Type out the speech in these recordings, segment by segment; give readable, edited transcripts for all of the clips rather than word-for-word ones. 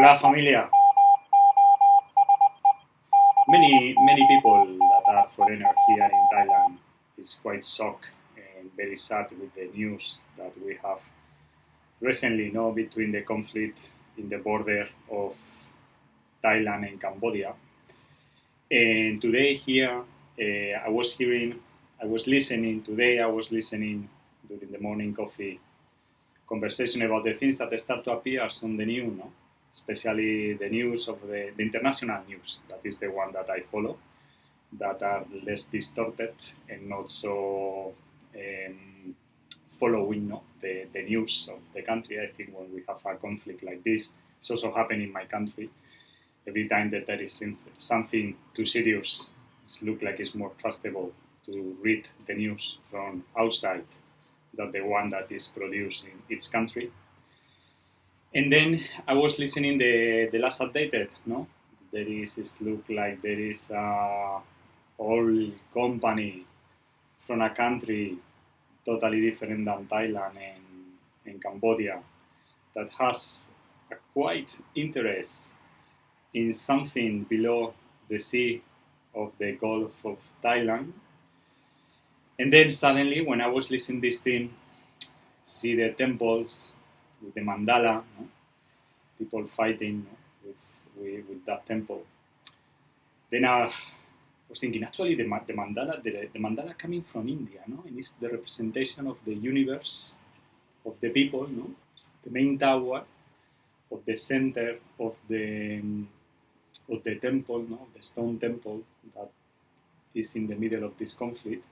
Hola familia. Many people that are foreigners here in Thailand is quite shocked and very sad with the news that we have recently, between the conflict in the border of Thailand and Cambodia. And today here, I was listening during the morning coffee conversation about the things that start to appear on the news, especially the news of the international news. That is the one that I follow, that are less distorted and not so following the news of the country. I think when we have a conflict like this, it's also happening in my country. Every time that there is something too serious, it looks like it's more trustable to read the news from outside than the one that is produced in its country. And then I was listening the last updated, it look like there is a oil company from a country totally different than Thailand and Cambodia that has a quite interest in something below the sea of the Gulf of Thailand. And then suddenly, when I was listening this thing, see the temples with the mandala, people fighting with that temple. Then I was thinking, actually, the mandala coming from India, and it's the representation of the universe, of the people, the main tower of the center of the temple, the stone temple that is in the middle of this conflict,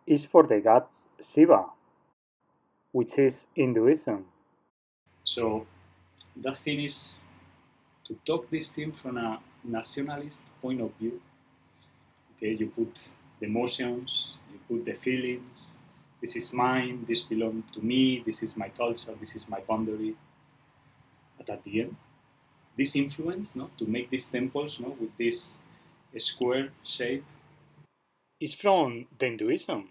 is for the god Shiva, which is Hinduism. So that thing is to talk this thing from a nationalist point of view. Okay, you put the emotions, you put the feelings. This is mine, this belongs to me, this is my culture, this is my boundary. But at the end, this influence, to make these temples, with this square shape, is from the Hinduism,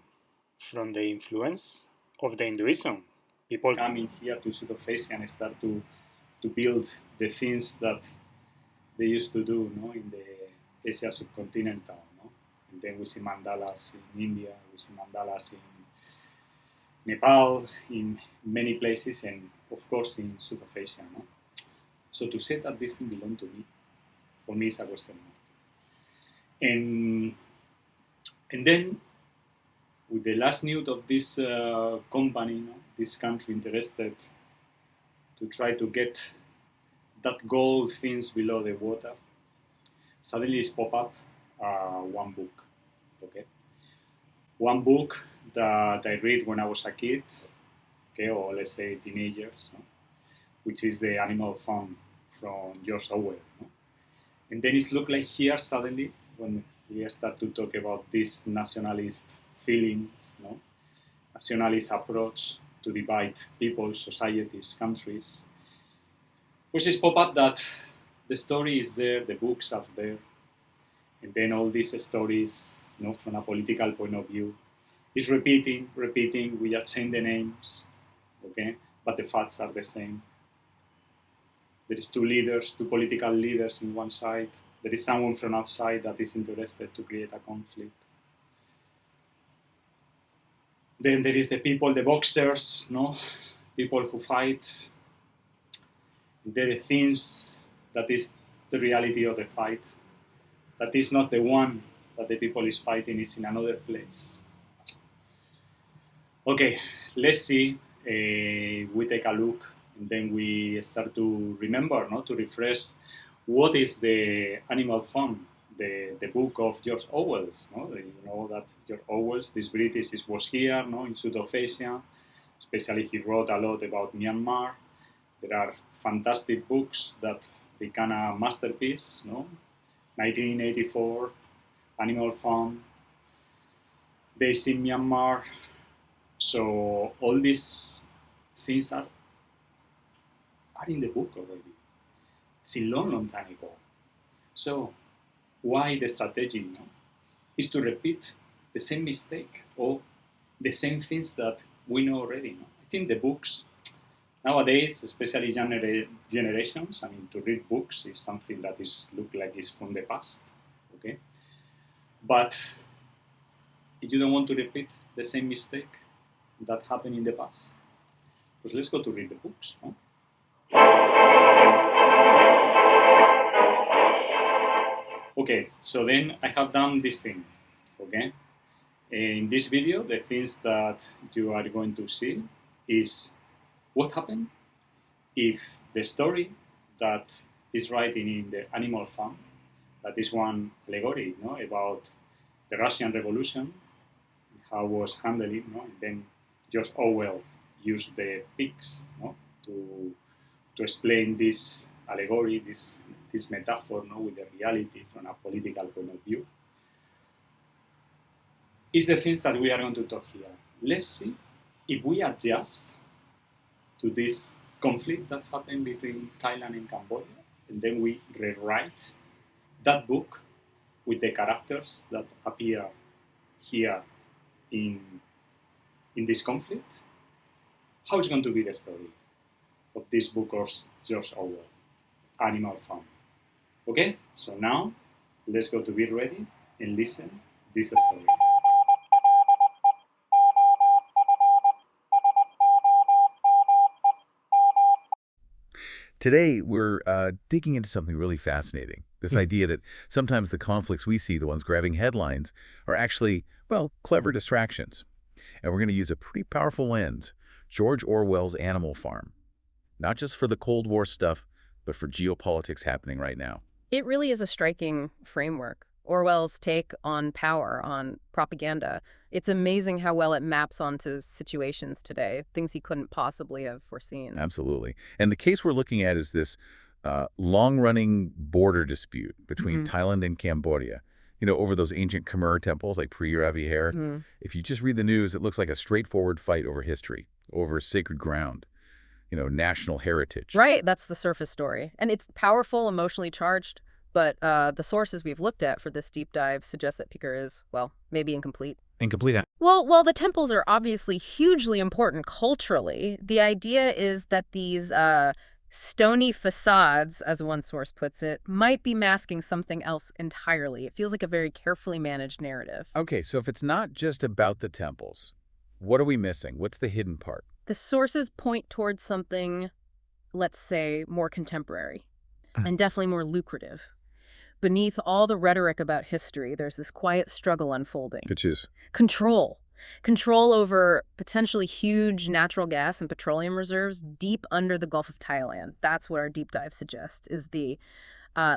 from the influence of the Hinduism. People coming here to South Asia and start to build the things that they used to do, in the Asia subcontinental, And then we see mandalas in India, we see mandalas in Nepal, in many places, and of course in South Asia, So to say that this thing belongs to me, for me, is a question mark. And then, with the last news of this company, this country interested to try to get that gold things below the water, suddenly it's pop up one book, okay? One book that I read when I was a kid, okay, or let's say teenagers, which is The Animal Farm from George Orwell. And then it looked like here suddenly, when we start to talk about this nationalist feelings, nationalist approach to divide people, societies, countries, which is pop up that the story is there, the books are there, and then all these stories, from a political point of view, is repeating, we just change the names, okay, but the facts are the same. There is two political leaders in one side. There is someone from outside that is interested to create a conflict. Then there is the people, the boxers, people who fight. There are things that is the reality of the fight. That is not the one that the people is fighting, is in another place. Okay, let's see. We take a look, and then we start to remember, to refresh what is the Animal Farm, the book of George Orwell's. You know that George Orwell's, this British, was here, in South Asia. Especially, he wrote a lot about Myanmar. There are fantastic books that become a masterpiece. 1984, Animal Farm, Days in Myanmar. So all these things are in the book already. It's a long time ago. So why the strategy is to repeat the same mistake or the same things that we know already. I think the books Nowadays, especially younger generations, I mean, to read books is something that is look like it's from the past, okay? But if you don't want to repeat the same mistake that happened in the past, pues let's go to read the books, no? Okay, so then I have done this thing, okay? In this video, the things that you are going to see is what happened if the story that is writing in the Animal Farm, that is one allegory, no, about the Russian Revolution, how it was handled, no, and then George Orwell used the pigs, no, to explain this allegory, this metaphor, no, with the reality from a political point of view, is the things that we are going to talk here. Let's see if we adjust to this conflict that happened between Thailand and Cambodia, and then we rewrite that book with the characters that appear here in this conflict. How is going to be the story of this book of George Orwell, Animal Farm? Okay, so now let's go to be ready and listen this story. Today, we're digging into something really fascinating. This idea that sometimes the conflicts we see, the ones grabbing headlines, are actually, well, clever distractions. And we're going to use a pretty powerful lens, George Orwell's Animal Farm. Not just for the Cold War stuff, but for geopolitics happening right now. It really is a striking framework. Orwell's take on power, on propaganda. It's amazing how well it maps onto situations today, things he couldn't possibly have foreseen. Absolutely. And the case we're looking at is this long-running border dispute between Thailand and Cambodia. You know, over those ancient Khmer temples like Preah Vihear. If you just read the news, it looks like a straightforward fight over history, over sacred ground, you know, national heritage. Right, that's the surface story. And it's powerful, emotionally charged, but the sources we've looked at for this deep dive suggest that Vihear is, well, maybe incomplete. Incomplete. Well, while the temples are obviously hugely important culturally, the idea is that these stony facades, as one source puts it, might be masking something else entirely. It feels like a very carefully managed narrative. Okay, so if it's not just about the temples, what are we missing? What's the hidden part? The sources point towards something, let's say, more contemporary and definitely more lucrative. Beneath all the rhetoric about history, there's this quiet struggle unfolding. Which is? Control. Control over potentially huge natural gas and petroleum reserves deep under the Gulf of Thailand. That's what our deep dive suggests is the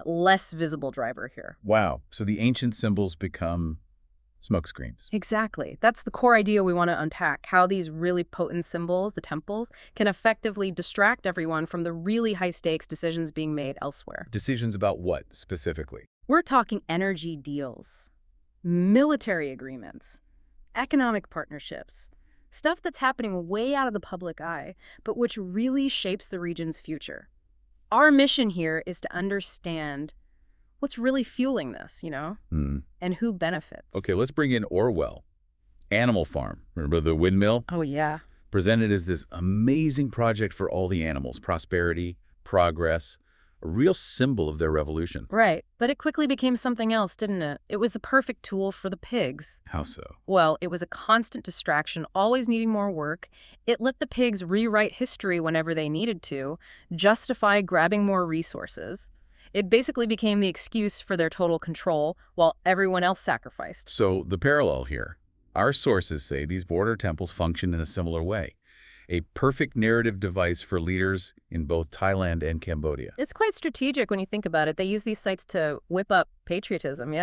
less visible driver here. Wow. So the ancient symbols become smokescreens. Exactly. That's the core idea we want to unpack, how these really potent symbols, the temples, can effectively distract everyone from the really high-stakes decisions being made elsewhere. Decisions about what, specifically? We're talking energy deals, military agreements, economic partnerships, stuff that's happening way out of the public eye, but which really shapes the region's future. Our mission here is to understand what's really fueling this, you know, and who benefits. Okay, let's bring in Orwell. Animal Farm. Remember the windmill? Oh, yeah. Presented as this amazing project for all the animals. Prosperity, progress, a real symbol of their revolution. Right, but it quickly became something else, didn't it? It was the perfect tool for the pigs. How so? Well, it was a constant distraction, always needing more work. It let the pigs rewrite history whenever they needed to, justify grabbing more resources. It basically became the excuse for their total control while everyone else sacrificed. So the parallel here. Our sources say these border temples function in a similar way. A perfect narrative device for leaders in both Thailand and Cambodia. It's quite strategic when you think about it. They use these sites to whip up patriotism,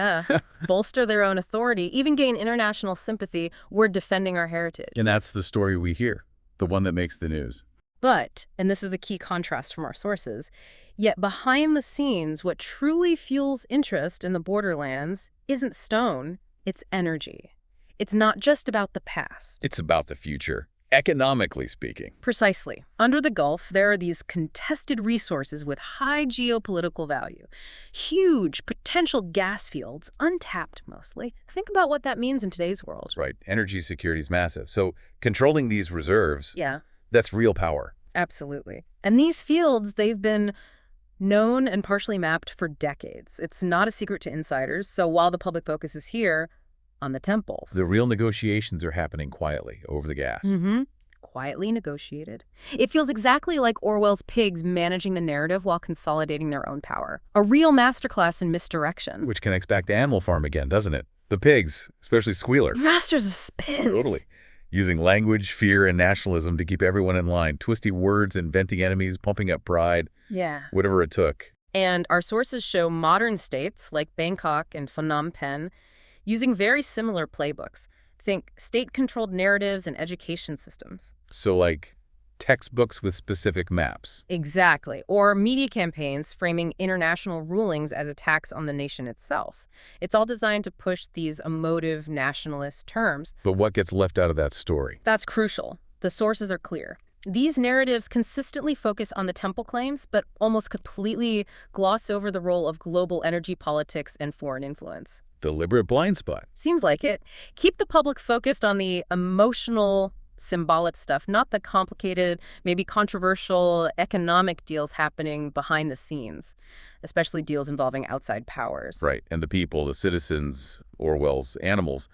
bolster their own authority, even gain international sympathy. We're defending our heritage. And that's the story we hear, the one that makes the news. But, and this is the key contrast from our sources, yet behind the scenes, what truly fuels interest in the borderlands isn't stone, it's energy. It's not just about the past. It's about the future, economically speaking. Precisely. Under the Gulf, there are these contested resources with high geopolitical value. Huge potential gas fields, untapped mostly. Think about what that means in today's world. Right. Energy security is massive. So controlling these reserves, Yeah. that's real power. Absolutely. And these fields, they've been known and partially mapped for decades. It's not a secret to insiders, so while the public focus is here on the temples. The real negotiations are happening quietly over the gas. Mm-hmm. Quietly negotiated. It feels exactly like Orwell's pigs managing the narrative while consolidating their own power. A real masterclass in misdirection. Which connects back to Animal Farm again, doesn't it? The pigs, especially Squealer. Masters of spins. Totally. Using language, fear, and nationalism to keep everyone in line. Twisty words, inventing enemies, pumping up pride. Yeah. Whatever it took. And our sources show modern states like Bangkok and Phnom Penh using very similar playbooks. Think state-controlled narratives and education systems. So like textbooks with specific maps. Exactly. Or media campaigns framing international rulings as attacks on the nation itself. It's all designed to push these emotive nationalist terms. But what gets left out of that story? That's crucial. The sources are clear. These narratives consistently focus on the temple claims, but almost completely gloss over the role of global energy politics and foreign influence. Deliberate blind spot. Seems like it. Keep the public focused on the emotional, symbolic stuff, not the complicated, maybe controversial economic deals happening behind the scenes, especially deals involving outside powers. Right. And the people, the citizens, Orwell's animals,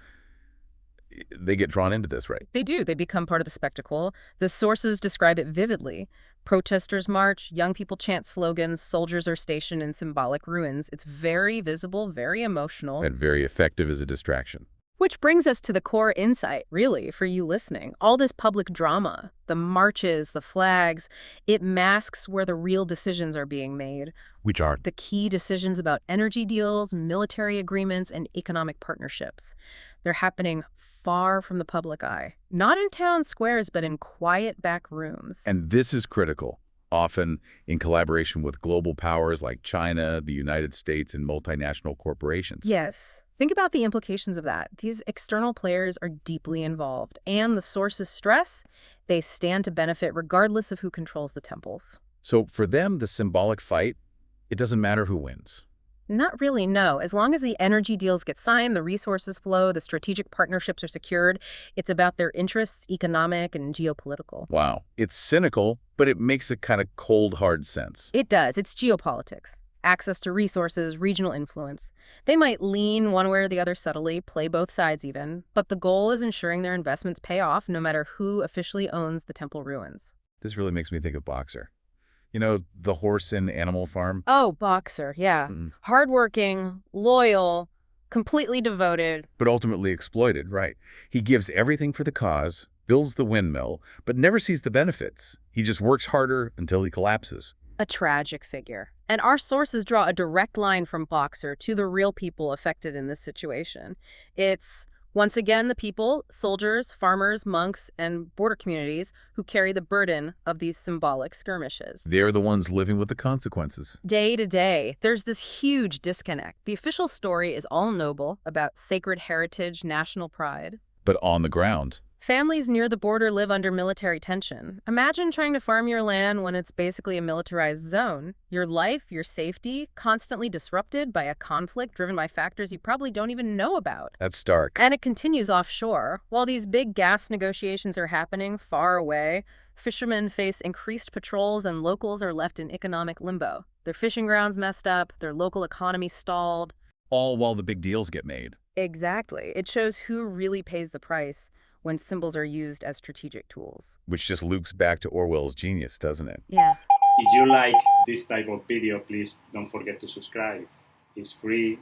they get drawn into this, right? They do. They become part of the spectacle. The sources describe it vividly. Protesters march, young people chant slogans, soldiers are stationed in symbolic ruins. It's very visible, very emotional. And very effective as a distraction. Which brings us to the core insight, really, for you listening. All this public drama, the marches, the flags, it masks where the real decisions are being made. Which are? The key decisions about energy deals, military agreements, and economic partnerships. They're happening far from the public eye. Not in town squares, but in quiet back rooms. And this is critical, often in collaboration with global powers like China, the United States, and multinational corporations. Yes. Think about the implications of that. These external players are deeply involved, and the sources stress they stand to benefit regardless of who controls the temples. So for them, the symbolic fight, it doesn't matter who wins. Not really, no. As long as the energy deals get signed, the resources flow, the strategic partnerships are secured, it's about their interests, economic and geopolitical. Wow. It's cynical, but it makes a kind of cold, hard sense. It does. It's geopolitics. Access to resources, regional influence. They might lean one way or the other subtly, play both sides even, but the goal is ensuring their investments pay off no matter who officially owns the temple ruins. This really makes me think of Boxer. You know, the horse in Animal Farm? Oh, Boxer, yeah. Hardworking, loyal, completely devoted. But ultimately exploited, right. He gives everything for the cause, builds the windmill, but never sees the benefits. He just works harder until he collapses. A tragic figure. And our sources draw a direct line from Boxer to the real people affected in this situation. It's, once again, the people, soldiers, farmers, monks, and border communities who carry the burden of these symbolic skirmishes. They're the ones living with the consequences. Day to day, there's this huge disconnect. The official story is all noble, about sacred heritage, national pride. But on the ground, families near the border live under military tension. Imagine trying to farm your land when it's basically a militarized zone. Your life, your safety, constantly disrupted by a conflict driven by factors you probably don't even know about. that's stark. And it continues offshore. While these big gas negotiations are happening far away, fishermen face increased patrols and locals are left in economic limbo. Their fishing grounds messed up, their local economy stalled. All while the big deals get made. Exactly. It shows who really pays the price when symbols are used as strategic tools. Which just loops back to Orwell's genius, doesn't it? Yeah. If you like this type of video, please don't forget to subscribe. It's free,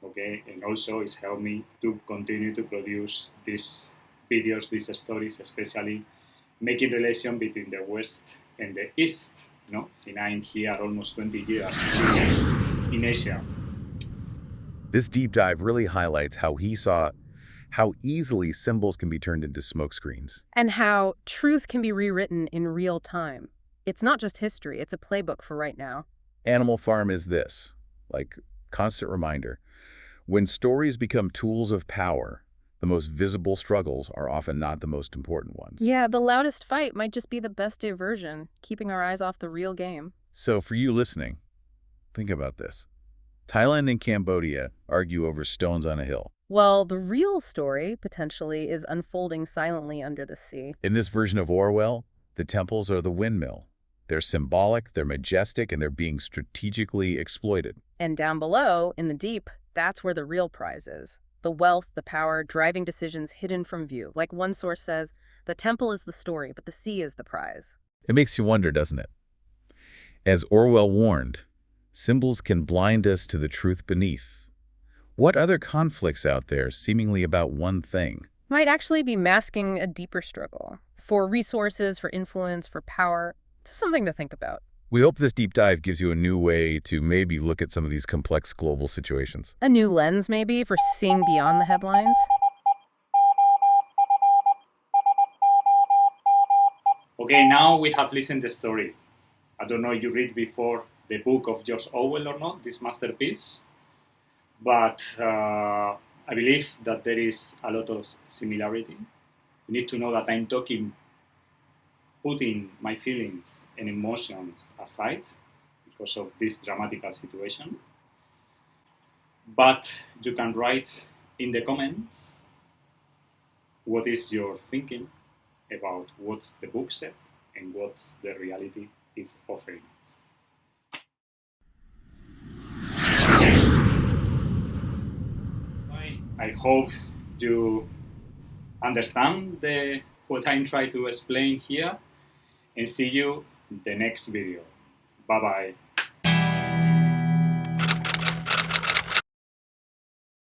okay? And also it's helped me to continue to produce these videos, these stories, especially making relation between the West and the East, no? Since I'm here almost 20 years in Asia. This deep dive really highlights how he saw how easily symbols can be turned into smokescreens. And how truth can be rewritten in real time. It's not just history, it's a playbook for right now. Animal Farm is this, like, constant reminder. When stories become tools of power, the most visible struggles are often not the most important ones. Yeah, the loudest fight might just be the best diversion, keeping our eyes off the real game. So for you listening, think about this. Thailand and Cambodia argue over stones on a hill. Well, the real story, potentially, is unfolding silently under the sea. In this version of Orwell, The temples are the windmill. They're symbolic, they're majestic, and they're being strategically exploited. And down below, in the deep, that's where the real prize is. The wealth, the power, driving decisions hidden from view. Like one source says, the temple is the story, but the sea is the prize. It makes you wonder, doesn't it? As Orwell warned, symbols can blind us to the truth beneath. What other conflicts out there seemingly about one thing? Might actually be masking a deeper struggle. For resources, for influence, for power. It's something to think about. We hope this deep dive gives you a new way to maybe look at some of these complex global situations. A new lens, maybe, for seeing beyond the headlines. Okay, now we have listened to the story. I don't know if you read before the book of George Orwell or not, this masterpiece, but I believe that there is a lot of similarity. You need to know that I'm putting my feelings and emotions aside because of this dramatical situation. But you can write in the comments what is your thinking about what the book said and what the reality is offering us. I hope you understand what I'm trying to explain here, and see you in the next video. Bye-bye.